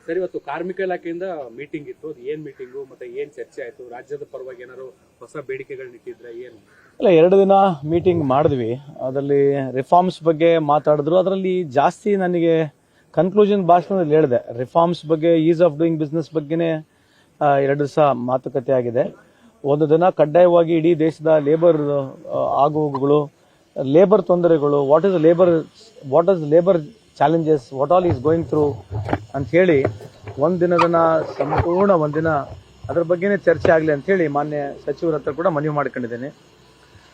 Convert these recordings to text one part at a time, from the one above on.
Sir, ಇವತ್ತು ಕಾರ್ಮಿಕ ಇಲಾಖೆಯಿಂದ ಮೀಟಿಂಗ್ ಇತ್ತು. ಅದು ಏನ್ ಮೀಟಿಂಗು ಮತ್ತೆ ಏನ್ ಚರ್ಚೆ ಆಯ್ತು? ರಾಜ್ಯದ ಪರವಾಗಿ ಏನಾದ್ರು ಹೊಸ ಬೇಡಿಕೆಗಳನ್ನ ಇಟ್ಟಿದ್ರೆ ಏನು? ಇಲ್ಲ, 2 ದಿನ ಮೀಟಿಂಗ್ ಮಾಡಿದ್ವಿ. ಅದರಲ್ಲಿ ರಿಫಾರ್ಮ್ಸ್ ಬಗ್ಗೆ ಮಾತಾಡಿದ್ರು. ಅದರಲ್ಲಿ ಜಾಸ್ತಿ ನನಗೆ ಕನ್ಕ್ಲೂಷನ್ ಭಾಷಣದಲ್ಲಿ ಹೇಳಿದೆ. ರಿಫಾರ್ಮ್ಸ್ ಬಗ್ಗೆ, ಈಸ್ ಆಫ್ ಡೂಯಿಂಗ್ ಬಿಸ್ನೆಸ್ ಬಗ್ಗೆನೇ 2 ದಿವಸ ಮಾತುಕತೆ ಆಗಿದೆ. ಒಂದು ದಿನ ಕಡ್ಡಾಯವಾಗಿ ಇಡೀ ದೇಶದ ಲೇಬರ್ ಆಗುಗಳು, ಲೇಬರ್ ತೊಂದರೆಗಳು, what is labour challenges, what all is going through ಅಂತ ಹೇಳಿ ಸಂಪೂರ್ಣ ಒಂದಿನ ಅದ್ರ ಬಗ್ಗೆನೇ ಚರ್ಚೆ ಆಗಲಿ ಅಂತ ಹೇಳಿ ಮಾನ್ಯ ಸಚಿವರ ಹತ್ರ ಕೂಡ ಮನವಿ ಮಾಡ್ಕೊಂಡಿದ್ದೇನೆ.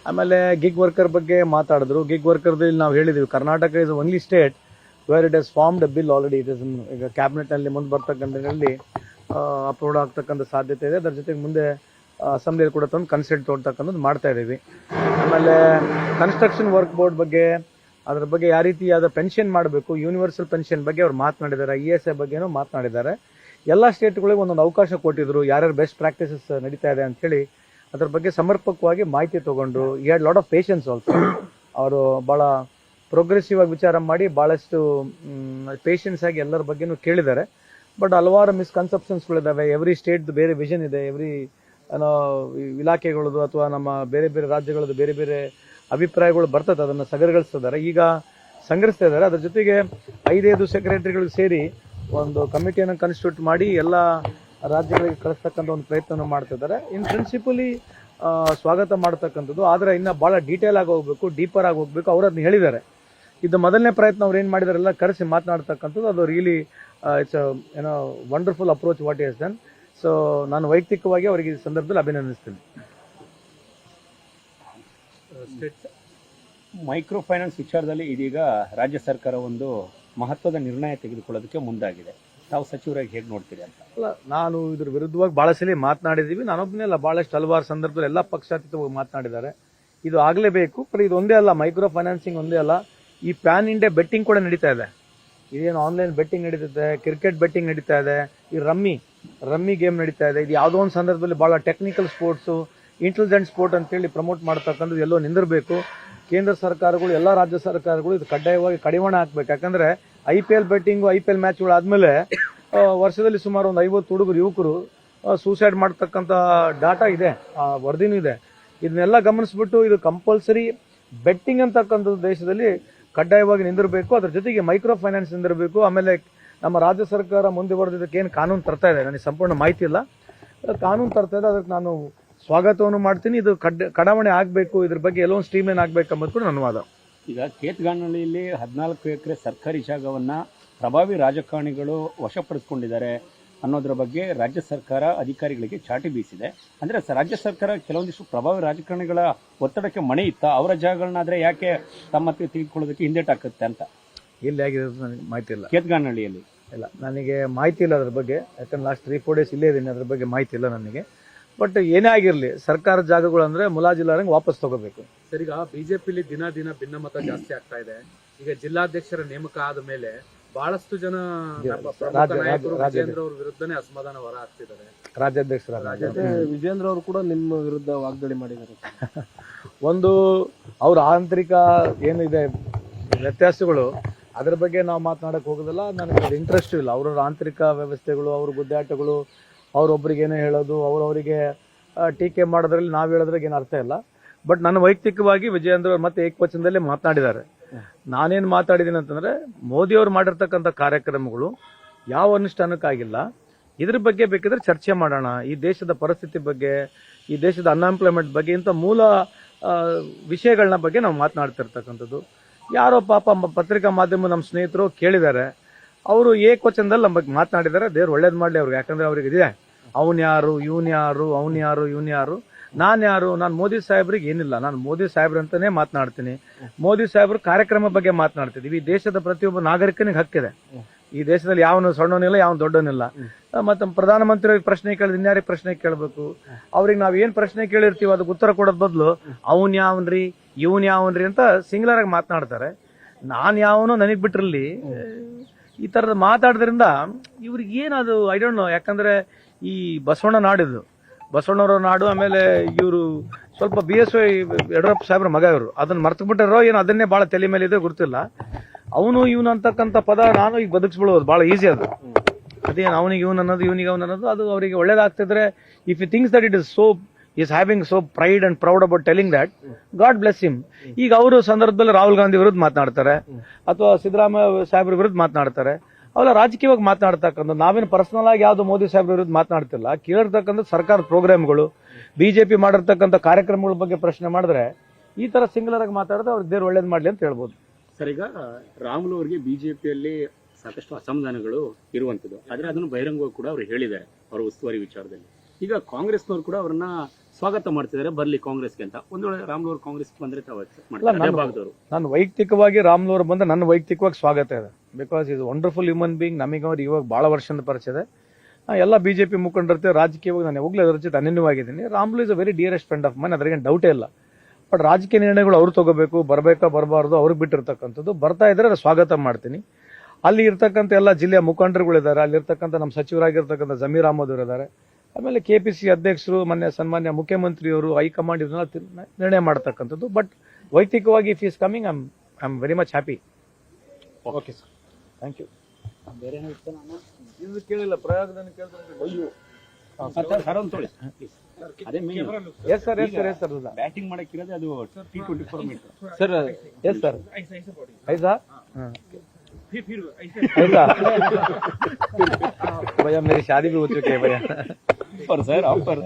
ಆಮೇಲೆ ಗಿಗ್ ವರ್ಕರ್ ಬಗ್ಗೆ ಮಾತಾಡಿದ್ರು. ಗಿಗ್ ವರ್ಕರ್ದಲ್ಲಿ ನಾವು ಹೇಳಿದ್ವಿ, Karnataka is only state where it has formed a bill already. It is ಈಗ ಕ್ಯಾಬಿನೆಟ್ನಲ್ಲಿ ಮುಂದೆ ಬರ್ತಕ್ಕಂಥದ್ರಲ್ಲಿ ಅಪ್ರೂವ್ಡ್ ಆಗ್ತಕ್ಕಂಥ ಸಾಧ್ಯತೆ ಇದೆ. ಅದರ ಜೊತೆಗೆ ಮುಂದೆ ಅಸೆಂಬ್ಲಿಯಲ್ಲಿ ಕೂಡ ತಂದು ಕನ್ಸೆಂಟ್ ತೊಗೊಳ್ತಕ್ಕಂಥದ್ದು ಮಾಡ್ತಾ ಇದ್ದೀವಿ. ಆಮೇಲೆ ಕನ್ಸ್ಟ್ರಕ್ಷನ್ ವರ್ಕ್ ಬೋರ್ಡ್ ಬಗ್ಗೆ, ಅದ್ರ ಬಗ್ಗೆ ಯಾವ ರೀತಿಯಾದ ಪೆನ್ಷನ್ ಮಾಡಬೇಕು, ಯೂನಿವರ್ಸಲ್ ಪೆನ್ಷನ್ ಬಗ್ಗೆ ಅವ್ರು ಮಾತನಾಡಿದ್ದಾರೆ. ESI ಬಗ್ಗೆನೂ ಮಾತನಾಡಿದ್ದಾರೆ. ಎಲ್ಲ ಸ್ಟೇಟ್ಗಳಿಗೆ ಒಂದೊಂದು ಅವಕಾಶ ಕೊಟ್ಟಿದ್ರು, ಯಾರ್ಯಾರು ಬೆಸ್ಟ್ ಪ್ರಾಕ್ಟೀಸಸ್ ನಡೀತಾ ಇದೆ ಅಂತ ಹೇಳಿ ಅದ್ರ ಬಗ್ಗೆ ಸಮರ್ಪಕವಾಗಿ ಮಾಹಿತಿ ತಗೊಂಡ್ರು. He had lot of patience also. ಅವರು ಬಹಳ ಪ್ರೋಗ್ರೆಸಿವ್ ಆಗಿ ವಿಚಾರ ಮಾಡಿ ಬಹಳಷ್ಟು ಪೇಷನ್ಸ್ ಆಗಿ ಎಲ್ಲರ ಬಗ್ಗೆನೂ ಕೇಳಿದ್ದಾರೆ. ಬಟ್ ಹಲವಾರು ಮಿಸ್ಕನ್ಸೆಪ್ಷನ್ಸ್ಗಳಿದ್ದಾವೆ. ಎವ್ರಿ ಸ್ಟೇಟ್ ಬೇರೆ ವಿಷನ್ ಇದೆ. ಎವ್ರಿ ಇಲಾಖೆಗಳದು ಅಥವಾ ನಮ್ಮ ಬೇರೆ ಬೇರೆ ರಾಜ್ಯಗಳದ್ದು ಬೇರೆ ಬೇರೆ ಅಭಿಪ್ರಾಯಗಳು ಬರ್ತದೆ. ಅದನ್ನು ಸಂಗ್ರಹಿಸ್ತಾ ಇದ್ದಾರೆ. ಅದ್ರ ಜೊತೆಗೆ 5 ಸೆಕ್ರೆಟರಿಗಳು ಸೇರಿ ಒಂದು ಕಮಿಟಿಯನ್ನು ಕಾನ್ಸ್ಟಿಟ್ಯೂಟ್ ಮಾಡಿ ಎಲ್ಲ ರಾಜ್ಯಗಳಿಗೆ ಕಳಿಸ್ತಕ್ಕಂಥ ಒಂದು ಪ್ರಯತ್ನ ಮಾಡ್ತಿದ್ದಾರೆ. ಇನ್ ಪ್ರಿನ್ಸಿಪಲಿ ಸ್ವಾಗತ ಮಾಡ್ತಕ್ಕಂಥದ್ದು. ಆದರೆ ಇನ್ನು ಬಹಳ ಡೀಟೇಲ್ ಆಗಿ ಹೋಗ್ಬೇಕು, ಡೀಪರ್ ಆಗಿ ಹೋಗ್ಬೇಕು. ಅವರು ಅದನ್ನ ಹೇಳಿದ್ದಾರೆ. ಇದು ಮೊದಲನೇ ಪ್ರಯತ್ನ ಅವ್ರು ಏನು ಮಾಡಿದಾರೆ, ಎಲ್ಲ ಕರೆಸಿ ಮಾತನಾಡ್ತಕ್ಕಂಥದ್ದು. ಅದು really it's wonderful approach what is done. So ನಾನು ವೈಯಕ್ತಿಕವಾಗಿ ಅವರಿಗೆ ಈ ಸಂದರ್ಭದಲ್ಲಿ ಅಭಿನಂದಿಸ್ತೀನಿ. ಮೈಕ್ರೋ ಫೈನಾನ್ಸ್ ವಿಚಾರದಲ್ಲಿ ಇದೀಗ ರಾಜ್ಯ ಸರ್ಕಾರ ಒಂದು ಮಹತ್ವದ ನಿರ್ಣಯ ತೆಗೆದುಕೊಳ್ಳೋದಕ್ಕೆ ಮುಂದಾಗಿದೆ. ತಾವು ಸಚಿವರಾಗಿ ಹೇಗೆ ನೋಡ್ತೀರಿ ಅಂತ? ಅಲ್ಲ, ನಾನು ಇದ್ರ ವಿರುದ್ಧವಾಗಿ ಬಹಳ ಸಲ ಮಾತನಾಡಿದ್ದೀವಿ. ನಾನೊಬ್ಬನೇ ಅಲ್ಲ, ಬಹಳಷ್ಟು ಹಲವಾರು ಸಂದರ್ಭದಲ್ಲಿ ಎಲ್ಲ ಪಕ್ಷಾತೀತವಾಗಿ ಮಾತನಾಡಿದ್ದಾರೆ. ಇದು ಆಗಲೇಬೇಕು. ಇದು ಒಂದೇ ಅಲ್ಲ, ಮೈಕ್ರೋ ಫೈನಾನ್ಸಿಂಗ್ ಒಂದೇ ಅಲ್ಲ, ಈ ಪ್ಯಾನ್ ಇಂಡಿಯಾ ಬೆಟ್ಟಿಂಗ್ ಕೂಡ ನಡೀತಾ ಇದೆ. ಇದೇನು ಆನ್ಲೈನ್ ಬೆಟ್ಟಿಂಗ್ ನಡೀತಿದೆ, ಕ್ರಿಕೆಟ್ ಬೆಟ್ಟಿಂಗ್ ನಡೀತಾ ಇದೆ, ಈ ರಮ್ಮಿ ಗೇಮ್ ನಡೀತಾ ಇದೆ. ಇದು ಯಾವುದೋ ಒಂದು ಸಂದರ್ಭದಲ್ಲಿ ಬಹಳ ಟೆಕ್ನಿಕಲ್ ಸ್ಪೋರ್ಟ್ಸು, ಇಂಟೆಲಿಜೆಂಟ್ ಸ್ಪೋರ್ಟ್ ಅಂತೇಳಿ ಪ್ರಮೋಟ್ ಮಾಡ್ತಕ್ಕಂಥದ್ದು ಎಲ್ಲೋ ನಿಂದಿರಬೇಕು. ಕೇಂದ್ರ ಸರ್ಕಾರಗಳು, ಎಲ್ಲ ರಾಜ್ಯ ಸರ್ಕಾರಗಳು ಇದು ಕಡ್ಡಾಯವಾಗಿ ಕಡಿವಾಣ ಹಾಕ್ಬೇಕು. ಯಾಕಂದ್ರೆ IPL ಬೆಟ್ಟಿಂಗು, IPL ಮ್ಯಾಚ್ಗಳು ಆದ್ಮೇಲೆ ವರ್ಷದಲ್ಲಿ ಸುಮಾರು ಒಂದು 50 ಯುವಕರು ಸೂಸೈಡ್ ಮಾಡ್ತಕ್ಕಂಥ ಡಾಟಾ ಇದೆ, ವರದಿನೂ ಇದೆ. ಇದನ್ನೆಲ್ಲ ಗಮನಿಸ್ಬಿಟ್ಟು ಇದು ಕಂಪಲ್ಸರಿ ಬೆಟ್ಟಿಂಗ್ ಅಂತಕ್ಕಂಥದ್ದು ದೇಶದಲ್ಲಿ ಕಡ್ಡಾಯವಾಗಿ ನಿಂದಿರಬೇಕು. ಅದ್ರ ಜೊತೆಗೆ ಮೈಕ್ರೋ ಫೈನಾನ್ಸ್ ನಿಂದಿರಬೇಕು. ಆಮೇಲೆ ನಮ್ಮ ರಾಜ್ಯ ಸರ್ಕಾರ ಮುಂದೆ ಬರೆದಿದ್ದಕ್ಕೆ ಏನು ಕಾನೂನು ತರ್ತಾ ಇದೆ, ನನಗೆ ಸಂಪೂರ್ಣ ಮಾಹಿತಿ ಇಲ್ಲ. ಕಾನೂನು ತರ್ತಾ ಇದೆ, ಅದಕ್ಕೆ ನಾನು ಸ್ವಾಗತವನ್ನು ಮಾಡ್ತೀನಿ. ಇದು ಕಡಾವಣೆ ಆಗಬೇಕು, ಇದ್ರ ಬಗ್ಗೆ ಎಲ್ಲೋ ಒಂದು ಸ್ಟ್ರೀಮ್ಲೈನ್ ಆಗಬೇಕಂಬುದು ಕೂಡ ನನ್ನ ವಾದ. ಈಗ ಕೇತ್ಗಾನಹಳ್ಳಿಯಲ್ಲಿ 14 ಎಕರೆ ಸರ್ಕಾರಿ ಜಾಗವನ್ನ ಪ್ರಭಾವಿ ರಾಜಕಾರಣಿಗಳು ವಶಪಡಿಸಿಕೊಂಡಿದ್ದಾರೆ ಅನ್ನೋದ್ರ ಬಗ್ಗೆ ರಾಜ್ಯ ಸರ್ಕಾರ ಅಧಿಕಾರಿಗಳಿಗೆ ಚಾಟಿ ಬೀಸಿದೆ. ಅಂದ್ರೆ ರಾಜ್ಯ ಸರ್ಕಾರ ಕೆಲವೊಂದಿಷ್ಟು ಪ್ರಭಾವಿ ರಾಜಕಾರಣಿಗಳ ಒತ್ತಡಕ್ಕೆ ಮಣೆ ಇತ್ತ, ಅವರ ಜಾಗಗಳನ್ನಾದ್ರೆ ಯಾಕೆ ತಮ್ಮತ್ತೆ ತೆಗೆದುಕೊಳ್ಳೋದಕ್ಕೆ ಹಿಂದೇಟಾಕತ್ತೆ ಅಂತ? ಎಲ್ಲಿ ಆಗಿದೆ ನನಗೆ ಮಾಹಿತಿ ಇಲ್ಲ. ಕೇತ್ಗಾನಹಳ್ಳಿಯಲ್ಲಿ ಇಲ್ಲ, ನನಗೆ ಮಾಹಿತಿ ಇಲ್ಲ ಅದ್ರ ಬಗ್ಗೆ. ಯಾಕಂದ್ರೆ ಲಾಸ್ಟ್ 3-4 ಡೇಸ್ ಇಲ್ಲೇ ಇದ್ದೀನಿ, ಅದ್ರ ಬಗ್ಗೆ ಮಾಹಿತಿ ಇಲ್ಲ ನನಗೆ. ಬಟ್ ಏನೇ ಆಗಿರಲಿ, ಸರ್ಕಾರದ ಜಾಗಗಳು ಅಂದ್ರೆ ಮುಲಾಜಿಲ್ಲಾರಂಗೆ ವಾಪಸ್ ತಗೋಬೇಕು. ಸರ್, ಈಗ ಬಿಜೆಪಿಲಿ ದಿನ ಭಿನ್ನಮತ ಜಾಸ್ತಿ ಆಗ್ತಾ ಇದೆ. ಈಗ ಜಿಲ್ಲಾಧ್ಯಕ್ಷರ ನೇಮಕ ಆದ ಮೇಲೆ ಬಹಳಷ್ಟು ಜನ ವಿಜೇಂದ್ರ ಅವ್ರ ವಿರುದ್ಧನೇ ಅಸಮಾಧಾನ ಹೊರ ಹಾಕ್ತಿದ್ದಾರೆ. ರಾಜ್ಯಾಧ್ಯಕ್ಷರ ವಿಜೇಂದ್ರ ಅವರು ಕೂಡ ನಿಮ್ಮ ವಿರುದ್ಧ ವಾಗ್ದಾಳಿ ಮಾಡಿದ್ದಾರೆ. ಒಂದು ಅವ್ರ ಆಂತರಿಕ ಏನಿದೆ ವ್ಯತ್ಯಾಸಗಳು, ಅದ್ರ ಬಗ್ಗೆ ನಾವು ಮಾತನಾಡಕ್ ಹೋಗೋದಿಲ್ಲ. ನನಗೆ ಅದು ಇಂಟ್ರೆಸ್ಟ್ ಇಲ್ಲ. ಅವ್ರವ್ರ ಆಂತರಿಕ ವ್ಯವಸ್ಥೆಗಳು, ಅವ್ರ ಗುದ್ದಾಟಗಳು, ಅವ್ರೊಬ್ಬರಿಗೆ ಏನೋ ಹೇಳೋದು, ಅವರಿಗೆ ಟೀಕೆ ಮಾಡೋದ್ರಲ್ಲಿ ನಾವು ಹೇಳೋದ್ರಾಗ ಏನು ಅರ್ಥ ಇಲ್ಲ. ಬಟ್ ನನ್ನ ವೈಯಕ್ತಿಕವಾಗಿ ವಿಜಯೇಂದ್ರ ಅವ್ರು ಮತ್ತೆ ಏಕವಚನದಲ್ಲೇ ಮಾತನಾಡಿದ್ದಾರೆ. ನಾನೇನು ಮಾತಾಡಿದ್ದೀನಿ ಅಂತಂದ್ರೆ, ಮೋದಿ ಅವರು ಮಾಡಿರ್ತಕ್ಕಂಥ ಕಾರ್ಯಕ್ರಮಗಳು ಯಾವ ಅನುಷ್ಠಾನಕ್ಕಾಗಿಲ್ಲ. ಇದ್ರ ಬಗ್ಗೆ ಬೇಕಿದ್ರೆ ಚರ್ಚೆ ಮಾಡೋಣ. ಈ ದೇಶದ ಪರಿಸ್ಥಿತಿ ಬಗ್ಗೆ, ಈ ದೇಶದ ಅನ್ಎಂಪ್ಲಾಯ್ಮೆಂಟ್ ಬಗ್ಗೆ, ಇಂಥ ಮೂಲ ವಿಷಯಗಳನ್ನ ಬಗ್ಗೆ ನಾವು ಮಾತನಾಡ್ತಿರ್ತಕ್ಕಂಥದ್ದು. ಯಾರೋ ಪಾಪ ಪತ್ರಿಕಾ ಮಾಧ್ಯಮ ನಮ್ಮ ಸ್ನೇಹಿತರು ಕೇಳಿದ್ದಾರೆ, ಅವರು ಏಕವಚನದಲ್ಲಿ ನಮ್ಮ ಬಗ್ಗೆ ಮಾತನಾಡಿದ್ದಾರೆ. ದೇವ್ರು ಒಳ್ಳೇದು ಮಾಡಲಿ ಅವ್ರಿಗೆ. ಯಾಕಂದ್ರೆ ಅವ್ರಿಗೆ ಇದೆ, ಅವನ್ ಯಾರು, ಇವನ್ ಯಾರು, ನಾನು ಯಾರು, ನಾನು ಮೋದಿ ಸಾಹೇಬ್ರಿಗೆ ಏನಿಲ್ಲ, ನಾನು ಮೋದಿ ಸಾಹೇಬ್ರಂತಾನೆ ಮಾತನಾಡ್ತೀನಿ. ಮೋದಿ ಸಾಹೇಬ್ರ ಕಾರ್ಯಕ್ರಮ ಬಗ್ಗೆ ಮಾತನಾಡ್ತಿದೀವಿ. ಈ ದೇಶದ ಪ್ರತಿಯೊಬ್ಬ ನಾಗರಿಕನಿಗೆ ಹಕ್ಕಿದೆ. ಈ ದೇಶದಲ್ಲಿ ಯಾವನು ಸಣ್ಣವನಿಲ್ಲ, ಯಾವನು ದೊಡ್ಡವನಿಲ್ಲ. ಮತ್ತೆ ಪ್ರಧಾನಮಂತ್ರಿ ಪ್ರಶ್ನೆ ಕೇಳಿದ್ರೆ ಇನ್ಯಾರಿಗೆ ಪ್ರಶ್ನೆ ಕೇಳಬೇಕು? ಅವ್ರಿಗೆ ನಾವ್ ಏನ್ ಪ್ರಶ್ನೆ ಕೇಳಿರ್ತೀವಿ ಅದಕ್ಕೆ ಉತ್ತರ ಕೊಡೋದ್ ಬದಲು ಅವನ್ ಯಾವನ್ರಿ, ಇವನ್ ಯಾವನ್ರಿ ಅಂತ ಸಿಂಗ್ಲರ್ ಆಗಿ ಮಾತನಾಡ್ತಾರೆ. ನಾನ್ ಯಾವನೋ ನನಗ್ ಬಿಟ್ರಲ್ಲಿ ಈ ತರದ ಮಾತಾಡೋದ್ರಿಂದ ಇವ್ರಿಗೆ ಏನದು ಐ ಡೋಂಟ್ ನೋ. ಯಾಕಂದ್ರೆ ಈ ಬಸವಣ್ಣ ನಾಡಿದ್ದು, ಬಸವಣ್ಣವರ ನಾಡು. ಆಮೇಲೆ ಇವರು ಸ್ವಲ್ಪ BSY ಯಡಿಯೂರಪ್ಪ ಸಾಹೇಬ್ರ ಮಗ, ಇವರು ಅದನ್ನ ಮರ್ತು ಬಿಟ್ಟಾರೋ ಏನೋ, ಅದನ್ನೇ ಬಹಳ ತಲೆ ಮೇಲೆ ಇದೆ, ಗೊತ್ತಿಲ್ಲ. ಅವನು ಇವನು ಅಂತಕ್ಕಂಥ ಪದ ನಾನು ಈಗ ಬದುಕಿಸ್ಬಿಡೋದು ಬಹಳ ಈಸಿ ಅದು. ಅದೇನು ಅವನಿಗೆ ಇವನು ಅನ್ನೋದು ಇವನಿಗೆ ಅವನು ಅನ್ನೋದು ಅದು ಅವರಿಗೆ ಒಳ್ಳೇದಾಗ್ತಿದ್ರೆ if you thinks that it is so is having so pride and proud about telling that God bless him. ಈಗ ಅವರು ಸಂದರ್ಭದಲ್ಲಿ ರಾಹುಲ್ ಗಾಂಧಿ ವಿರುದ್ಧ ಮಾತನಾಡ್ತಾರೆ ಅಥವಾ ಸಿದ್ದರಾಮಯ್ಯ ಸಾಹೇಬ್ರ ವಿರುದ್ಧ ಮಾತನಾಡ್ತಾರೆ. ಅವೆಲ್ಲ ರಾಜಕೀಯವಾಗಿ ಮಾತನಾಡ್ತಕ್ಕಂಥ ನಾವೇನು ಪರ್ಸನಲ್ ಆಗಿ ಯಾವ್ದು ಮೋದಿ ಸಾಹೇಬ್ರ ವಿರುದ್ಧ ಮಾತನಾಡ್ತಿಲ್ಲ. ಕೇಳಿರ್ತಕ್ಕಂಥ ಸರ್ಕಾರದ ಪ್ರೋಗ್ರಾಮ್ಗಳು ಬಿಜೆಪಿ ಮಾಡಿರ್ತಕ್ಕಂಥ ಕಾರ್ಯಕ್ರಮಗಳ ಬಗ್ಗೆ ಪ್ರಶ್ನೆ ಮಾಡಿದ್ರೆ ಈ ತರ ಸಿಂಗ್ಯುಲರ್ ಆಗಿ ಮಾತಾಡಿದ್ರೆ ಅವ್ರಿಗೆ ದೇವ್ರು ಒಳ್ಳೇದು ಮಾಡ್ಲಿ ಅಂತ ಹೇಳ್ಬೋದು. ಸರ್, ಈಗ ರಾಮುಲು ಅವರಿಗೆ ಬಿಜೆಪಿಯಲ್ಲಿ ಸಾಕಷ್ಟು ಅಸಮಾಧಾನಗಳು ಇರುವಂತದ್ದು, ಆದ್ರೆ ಅದನ್ನು ಬಹಿರಂಗವಾಗಿ ಕೂಡ ಅವರು ಹೇಳಿದ್ದಾರೆ ಅವರ ಉಸ್ತುವಾರಿ ವಿಚಾರದಲ್ಲಿ. ಈಗ ಕಾಂಗ್ರೆಸ್ನವರು ಕೂಡ ಅವರನ್ನ ಸ್ವಾಗತ ಮಾಡ್ತಿದ್ದಾರೆ, ಬರ್ಲಿ ಕಾಂಗ್ರೆಸ್ಗೆ ಅಂತ. ಒಂದು ವೇಳೆ ರಾಮುಲು ಅವರು ಕಾಂಗ್ರೆಸ್ ಬಂದ್ರೆ ನಾನು ವೈಯಕ್ತಿಕವಾಗಿ ರಾಮುಲು ಅವರು ಬಂದ್ರೆ ನನ್ನ ವೈಯಕ್ತಿಕವಾಗಿ ಸ್ವಾಗತ ಇದೆ. ಬಿಕಾಸ್ ಇದು ವಂಡರ್ಫುಲ್ ಹ್ಯೂಮನ್ ಬೀಯಿಂಗ್. ನಮಗೆ ಅವ್ರು ಇವಾಗ ಬಹಳ ವರ್ಷದ ಪರಿಚಯ ಇದೆ. ಎಲ್ಲ ಬಿಜೆಪಿ ಮುಖಂಡರುತ್ತೆ, ರಾಜಕೀಯವಾಗಿ ನಾನು ಯಾವಾಗಲೂ ಅದರ ಜೊತೆ ಅನನ್ಯವಾಗಿದ್ದೀನಿ. Ramulu is a very dearest friend of mine, ಅದ್ರಿಗೆ ಡೌಟೇ ಇಲ್ಲ. ಬಟ್ ರಾಜಕೀಯ ನಿರ್ಣಯಗಳು ಅವ್ರು ತಗೋಬೇಕು, ಬರಬೇಕಾ ಬರಬಾರ್ದು ಅವ್ರಿಗೆ ಬಿಟ್ಟಿರ್ತಕ್ಕಂಥದ್ದು. ಬರ್ತಾ ಇದ್ರೆ ಅದು ಸ್ವಾಗತ ಮಾಡ್ತೀನಿ. ಅಲ್ಲಿ ಇರ್ತಕ್ಕಂಥ ಎಲ್ಲ ಜಿಲ್ಲೆಯ ಮುಖಂಡರುಗಳಿದ್ದಾರೆ, ಅಲ್ಲಿ ಇರ್ತಕ್ಕಂಥ ನಮ್ಮ ಸಚಿವರಾಗಿರ್ತಕ್ಕಂಥ ಜಮೀರ್ ಅಹಮದ್ ಅವರು ಇದ್ದಾರೆ, ಆಮೇಲೆ ಕೆಪಿಸಿ ಅಧ್ಯಕ್ಷರು, ಸನ್ಮಾನ್ಯ ಮುಖ್ಯಮಂತ್ರಿಯವರು, ಹೈಕಮಾಂಡ್ ಇದನ್ನೆಲ್ಲ ನಿರ್ಣಯ ಮಾಡ್ತಕ್ಕಂಥದ್ದು. ಬಟ್ ವೈಯಕ್ತಿಕವಾಗಿ if is coming I am very much happy. Okay sir, thank you. ಬೇರೆ ಇದು ಕೇಳಿಲ್ಲ, ಪ್ರಯಾಗದಲ್ಲಿ ಕೇಳಿದ್ರೆ ಅದೇ main. Yes sir, yes sir, yes sir. Batting ಮಾಡಕ್ಕಿರೋದೇ ಅದು T24 metre sir. Yes sir, ಐಸಾ भैया मेरी शादी भी हो चुकी है भैया. Sir offer.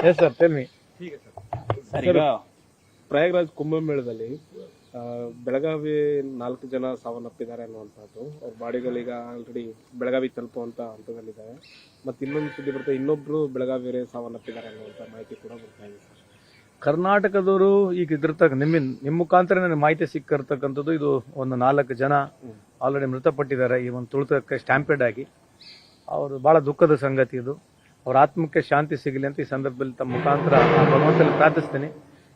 Yes sir, tell me. Sir, ಈಗ ಪ್ರಯಾಗ್ರಾಜ್ ಕುಂಭಮೇಳದಲ್ಲಿ ಬೆಳಗಾವಿ 4 ಜನ ಸಾವನ್ನಪ್ಪಿದ್ದಾರೆ ಅನ್ನುವಂಥದ್ದು. ಅವ್ರ ಬಾಡಿಗಳೀಗ ಆಲ್ರೆಡಿ ಬೆಳಗಾವಿ ತಲುಪುವಂತ ಹಂತದಲ್ಲಿದ್ದಾವೆ. ಮತ್ತೆ ಇನ್ನೊಂದು ಸುದ್ದಿ ಬರ್ತದೆ, ಇನ್ನೊಬ್ರು ಬೆಳಗಾವಿಯರೇ ಸಾವನ್ನಪ್ಪಿದ್ದಾರೆ ಅನ್ನುವಂಥ ಮಾಹಿತಿ ಕೂಡ ಬರ್ತಾ ಇದೆ ಸರ್. ಕರ್ನಾಟಕದವರು ಈಗ ಇದ್ರತಕ್ಕ ನಿಮ್ಮ ಮುಖಾಂತರ ನನಗೆ ಮಾಹಿತಿ ಸಿಕ್ಕಿರ್ತಕ್ಕಂಥದ್ದು, ಇದು ಒಂದು 4 ಜನ ಆಲ್ರೆಡಿ ಮೃತಪಟ್ಟಿದ್ದಾರೆ ಈ ಒಂದು ತುಳಿತಕ್ಕೆ ಸ್ಟ್ಯಾಂಪೇಡ್ ಆಗಿ. ಅವರು ಬಹಳ ದುಃಖದ ಸಂಗತಿ ಇದು. ಅವ್ರ ಆತ್ಮಕ್ಕೆ ಶಾಂತಿ ಸಿಗಲಿ ಅಂತ ಈ ಸಂದರ್ಭದಲ್ಲಿ ತಮ್ಮ ಮುಖಾಂತರ ಭಗವಂತನಲ್ಲಿ ಪ್ರಾರ್ಥಿಸ್ತೀನಿ.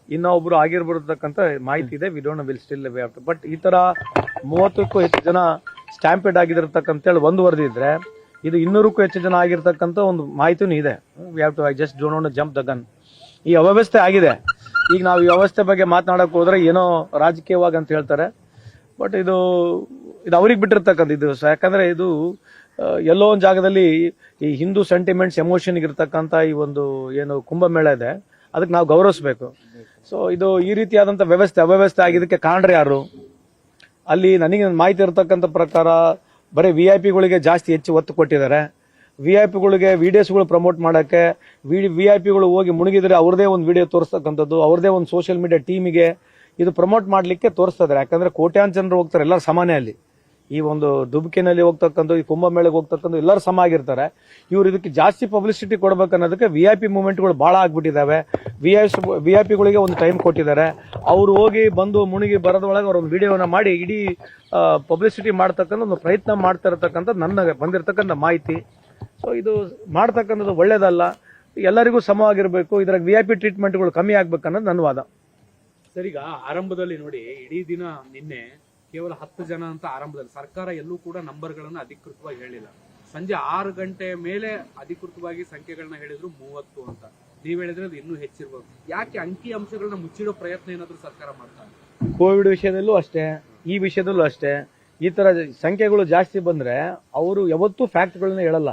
ಇನ್ನೊಬ್ರು ಆಗಿರ್ಬಿಡ್ತಕ್ಕಂಥ ಮಾಹಿತಿ ಇದೆ, we don't will still we have to. But ಈ ತರ 30ಕ್ಕೂ ಹೆಚ್ಚು ಜನ ಸ್ಟ್ಯಾಂಪೇಡ್ ಆಗಿರತಕ್ಕಂತೇಳಿ ಒಂದು ವರದಿ ಇದ್ರೆ, ಇದು 200ಕ್ಕೂ ಹೆಚ್ಚು ಜನ ಆಗಿರ್ತಕ್ಕಂಥ ಒಂದು ಮಾಹಿತಿನೂ ಇದೆ. We have to, I just don't want to jump the gun. ಈ ಅವ್ಯವಸ್ಥೆ ಆಗಿದೆ. ಈಗ ನಾವು ಈ ವ್ಯವಸ್ಥೆ ಬಗ್ಗೆ ಮಾತನಾಡಕ್ ಹೋದ್ರೆ ಏನೋ ರಾಜಕೀಯವಾಗಿ ಅಂತ ಹೇಳ್ತಾರೆ. ಬಟ್ ಇದು ಅವ್ರಿಗೆ ಬಿಟ್ಟಿರ್ತಕ್ಕಂಥ ಇದು. ಯಾಕಂದ್ರೆ ಇದು ಎಲ್ಲೋ ಒಂದು ಜಾಗದಲ್ಲಿ ಈ ಹಿಂದೂ ಸೆಂಟಿಮೆಂಟ್ಸ್, ಎಮೋಷನ್ ಇರ್ತಕ್ಕಂಥ ಈ ಒಂದು ಏನು ಕುಂಭಮೇಳ ಇದೆ, ಅದಕ್ಕೆ ನಾವು ಗೌರವಿಸಬೇಕು. ಸೊ ಇದು ಈ ರೀತಿಯಾದಂಥ ಅವ್ಯವಸ್ಥೆ ಆಗಿದ್ದಕ್ಕೆ ಕಾರಣರು ಯಾರು? ಅಲ್ಲಿ ನನಗೆ ಮಾಹಿತಿ ಇರತಕ್ಕಂಥ ಪ್ರಕಾರ ಬರೀ VIP ಗಳಿಗೆ ಜಾಸ್ತಿ ಹೆಚ್ಚು ಒತ್ತು ಕೊಟ್ಟಿದ್ದಾರೆ. VIP ಗಳಿಗೆ ವಿಡಿಯೋಸ್ಗಳು ಪ್ರಮೋಟ್ ಮಾಡಕ್ಕೆ, VIP ಗಳು ಹೋಗಿ ಮುಳುಗಿದ್ರೆ ಅವ್ರದೇ ಒಂದು ವಿಡಿಯೋ ತೋರಿಸ್ತಕ್ಕಂಥದ್ದು, ಅವ್ರದೇ ಒಂದು ಸೋಷಿಯಲ್ ಮೀಡಿಯಾ ಟೀಮಿಗೆ ಇದು ಪ್ರಮೋಟ್ ಮಾಡ್ಲಿಕ್ಕೆ ತೋರಿಸ್ತಾ ಇದ್ದಾರೆ. ಯಾಕಂದ್ರೆ ಕೋಟ್ಯಾಂತರ ಜನರು ಹೋಗ್ತಾರೆ, ಎಲ್ಲರೂ ಸಮಾನೇ ಅಲ್ಲಿ. ಈ ಒಂದು ದುಬಕಿನಲ್ಲಿ ಹೋಗ್ತಕ್ಕಂಥ, ಈ ಕುಂಭಮೇಳಕ್ಕೆ ಹೋಗ್ತಕ್ಕಂಥ ಎಲ್ಲರೂ ಸಮ ಆಗಿರ್ತಾರೆ. ಇವ್ರು ಇದಕ್ಕೆ ಜಾಸ್ತಿ ಪಬ್ಲಿಸಿಟಿ ಕೊಡ್ಬೇಕನ್ನೋದಕ್ಕೆ VIP ಮೂವ್ಮೆಂಟ್ಗಳು ಬಹಳ ಆಗ್ಬಿಟ್ಟಿದ್ದಾವೆ. VIP ಗಳಿಗೆ ಒಂದು ಟೈಮ್ ಕೊಟ್ಟಿದ್ದಾರೆ. ಅವ್ರು ಹೋಗಿ ಬಂದು ಮುಳುಗಿ ಬರೋದ್ರೊಳಗೆ ಅವ್ರ ಒಂದು ವಿಡಿಯೋನ ಮಾಡಿ ಇಡೀ ಪಬ್ಲಿಸಿಟಿ ಮಾಡ್ತಕ್ಕಂಥ ಒಂದು ಪ್ರಯತ್ನ ಮಾಡ್ತಾ ಇರತಕ್ಕಂಥ ನನ್ನ ಬಂದಿರತಕ್ಕಂಥ ಮಾಹಿತಿ. ಸೊ ಇದು ಮಾಡ್ತಕ್ಕಂಥದ್ದು ಒಳ್ಳೇದಲ್ಲ. ಎಲ್ಲರಿಗೂ ಸಮವಾಗಿರ್ಬೇಕು. ಇದ್ರಾಗ VIP ಟ್ರೀಟ್ಮೆಂಟ್ಗಳು ಕಮ್ಮಿ ಆಗ್ಬೇಕನ್ನೋದು ನನ್ನ ವಾದ. ಸರ್, ಈಗ ಆರಂಭದಲ್ಲಿ ನೋಡಿ, ಇಡೀ ದಿನ ನಿನ್ನೆ ಕೇವಲ 10 ಜನ ಅಂತ ಆರಂಭದಲ್ಲಿ ಸರ್ಕಾರ ಎಲ್ಲೂ ಕೂಡ ನಂಬರ್ಗಳನ್ನ ಅಧಿಕೃತವಾಗಿ ಹೇಳಿಲ್ಲ. ಸಂಜೆ 6 ಗಂಟೆ ಮೇಲೆ ಅಧಿಕೃತವಾಗಿ ಸಂಖ್ಯೆಗಳನ್ನ ಹೇಳಿದ್ರು 30 ಅಂತ. ನೀವ್ ಹೇಳಿದ್ರೆ ಅದು ಇನ್ನೂ ಹೆಚ್ಚಿರ್ಬೋದು. ಯಾಕೆ ಅಂಕಿ ಅಂಶಗಳನ್ನ ಮುಚ್ಚಿಡೋ ಪ್ರಯತ್ನ ಏನಾದ್ರು ಸರ್ಕಾರ ಮಾಡ್ತಾರೆ? ಕೋವಿಡ್ ವಿಷಯದಲ್ಲೂ ಅಷ್ಟೇ, ಈ ವಿಷಯದಲ್ಲೂ ಅಷ್ಟೇ. ಈ ತರ ಸಂಖ್ಯೆಗಳು ಜಾಸ್ತಿ ಬಂದ್ರೆ ಅವರು ಯಾವತ್ತೂ ಫ್ಯಾಕ್ಟ್ಗಳನ್ನ ಹೇಳಲ್ಲ.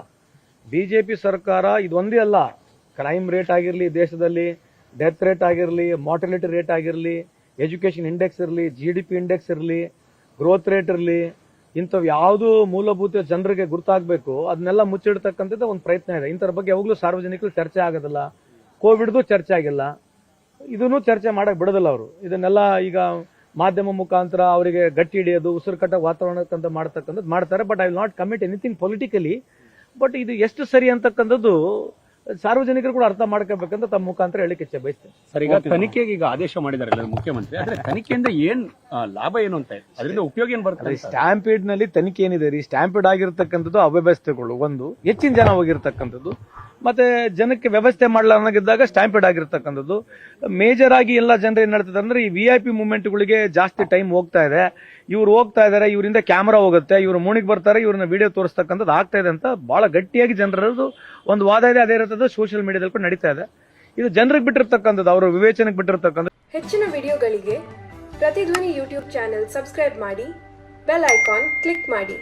ಬಿಜೆಪಿ ಸರ್ಕಾರ ಇದೊಂದೇ ಅಲ್ಲ, ಕ್ರೈಮ್ ರೇಟ್ ಆಗಿರ್ಲಿ ದೇಶದಲ್ಲಿ, ಡೆತ್ ರೇಟ್ ಆಗಿರ್ಲಿ, ಮಾರ್ಟಲಿಟಿ ರೇಟ್ ಆಗಿರ್ಲಿ, ಎಜುಕೇಶನ್ ಇಂಡೆಕ್ಸ್ ಇರಲಿ, GDP ಇಂಡೆಕ್ಸ್ ಇರಲಿ, ಗ್ರೋತ್ ರೇಟ್ ಇರಲಿ, ಇಂಥವು ಯಾವುದು ಮೂಲಭೂತ ಜನರಿಗೆ ಗುರ್ತಾಗಬೇಕು ಅದನ್ನೆಲ್ಲ ಮುಚ್ಚಿಡ್ತಕ್ಕಂಥದ್ದು ಒಂದು ಪ್ರಯತ್ನ ಇದೆ. ಇಂಥರ ಬಗ್ಗೆ ಯಾವಾಗಲೂ ಸಾರ್ವಜನಿಕರು ಚರ್ಚೆ ಆಗೋದಿಲ್ಲ. ಕೋವಿಡ್ದು ಚರ್ಚೆ ಆಗಿಲ್ಲ, ಇದನ್ನು ಚರ್ಚೆ ಮಾಡಕ್ ಬಿಡೋದಿಲ್ಲ ಅವರು. ಇದನ್ನೆಲ್ಲ ಈಗ ಮಾಧ್ಯಮ ಮುಖಾಂತರ ಅವರಿಗೆ ಗಟ್ಟಿ ಹಿಡಿಯೋದು, ಉಸಿರು ಕಟ್ಟ ವಾತಾವರಣಕ್ಕಂತ ಮಾಡ್ತಕ್ಕಂಥದ್ದು ಮಾಡ್ತಾರೆ. But I will not commit anything politically. But ಇದು ಎಷ್ಟು ಸರಿ ಅಂತಕ್ಕಂಥದ್ದು ಸಾರ್ವಜನಿಕರು ಕೂಡ ಅರ್ಥ ಮಾಡ್ಕೋಬೇಕಂತ ತಮ್ಮ ಮುಖಾಂತರ ಹೇಳಿಕೆ ಇಚ್ಛೆ ಬಯಸ್ತೇನೆ. ಸರ್, ಈಗ ತನಿಖೆಗೆ ಈಗ ಆದೇಶ ಮಾಡಿದಾರಲ್ಲ ಮುಖ್ಯಮಂತ್ರಿ, ಆದ್ರೆ ತನಿಖೆಯಿಂದ ಏನ್ ಲಾಭ ಏನು ಅಂತ, ಅದರಿಂದ ಉಪಯೋಗ ಏನ್ ಬರ್ತದೆ? ಸ್ಟ್ಯಾಂಪೀಡ್ ನಲ್ಲಿ ತನಿಖೆ ಏನಿದೆ ರೀ, ಸ್ಟ್ಯಾಂಪೀಡ್ ಆಗಿರ್ತಕ್ಕಂಥದ್ದು ಅವ್ಯವಸ್ಥೆಗಳು, ಒಂದು ಹೆಚ್ಚಿನ ಜನ ಹೋಗಿರ್ತಕ್ಕಂಥದ್ದು, ಮತ್ತೆ ಜನಕ್ಕೆ ವ್ಯವಸ್ಥೆ ಮಾಡಲಾಗಿದ್ದಾಗ ಸ್ಟ್ಯಾಂಪೀಡ್ ಆಗಿರ್ತಕ್ಕಂಥದ್ದು. ಮೇಜರ್ ಆಗಿ ಎಲ್ಲ ಜನರು ಏನ್ ಹೇಳ್ತಿದ್ದಾರೆ ಅಂದ್ರೆ, ಈ VIP ಮೂವ್ಮೆಂಟ್ಗಳಿಗೆ ಜಾಸ್ತಿ ಟೈಮ್ ಹೋಗ್ತಾ ಇದೆ, ಇವ್ರು ಹೋಗ್ತಾ ಇದಾರೆ, ಇವರಿಂದ ಕ್ಯಾಮರಾ ಹೋಗುತ್ತೆ, ಇವ್ರು ಮುಣಿಗೆ ಬರ್ತಾರೆ, ಇವ್ರನ್ನ ವಿಡಿಯೋ ತೋರಿಸ್ತಕ್ಕಂಥದ್ದು ಆಗ್ತಾ ಇದೆ ಅಂತ ಬಹಳ ಗಟ್ಟಿಯಾಗಿ ಜನರದ್ದು ಒಂದು ವಾದ ಇದೆ. ಅದೇ ಇರ್ತದೆ ಸೋಷಿಯಲ್ ಮೀಡಿಯಾದಲ್ಲಿ ಕೂಡ ನಡೀತಾ ಇದೆ. ಇದು ಜನರಿಗೆ ಬಿಟ್ಟಿರ್ತಕ್ಕಂಥದ್ದು, ಅವರ ವಿವೇಚನೆಗೆ ಬಿಟ್ಟಿರ್ತಕ್ಕಂಥದ್ದು. ಹೆಚ್ಚಿನ ವಿಡಿಯೋಗಳಿಗೆ ಪ್ರತಿಧ್ವನಿ ಯೂಟ್ಯೂಬ್ ಚಾನೆಲ್ ಸಬ್ಸ್ಕ್ರೈಬ್ ಮಾಡಿ, ಬೆಲ್ ಐಕಾನ್ ಕ್ಲಿಕ್ ಮಾಡಿ.